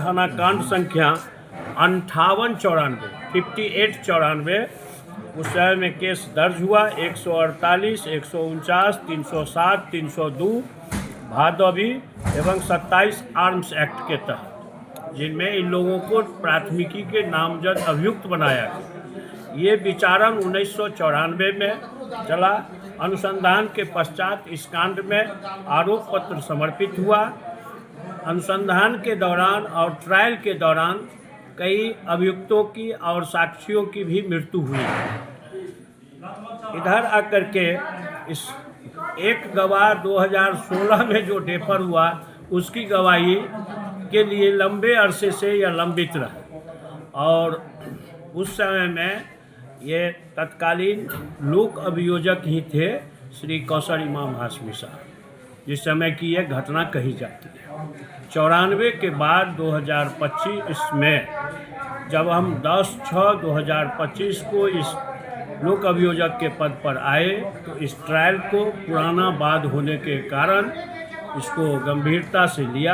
थानाकांड संख्या 5894 उस समय में केस दर्ज हुआ 148, 149, 307, 302 भादवी एवं 27 आर्म्स एक्ट के तहत, जिनमें इन लोगों को प्राथमिकी के नामजद अभियुक्त बनाया गया। ये विचारण 1994 में चला। अनुसंधान के पश्चात इस कांड में आरोप पत्र समर्पित हुआ। अनुसंधान के दौरान और ट्रायल के दौरान कई अभियुक्तों की और साक्षियों की भी मृत्यु हुई। इधर आकर के इस एक गवाह 2016 में जो डेफर हुआ उसकी गवाही के लिए लंबे अरसे से यह लंबित रहा और उस समय में ये तत्कालीन लोक अभियोजक ही थे श्री कौसर इमाम हाशमी साहब, जिस समय की यह घटना कही जाती है। 94 के बाद 2025 में जब हम 10/6/2025 को इस लोक अभियोजक के पद पर आए तो इस ट्रायल को पुराना बाद होने के कारण इसको गंभीरता से लिया।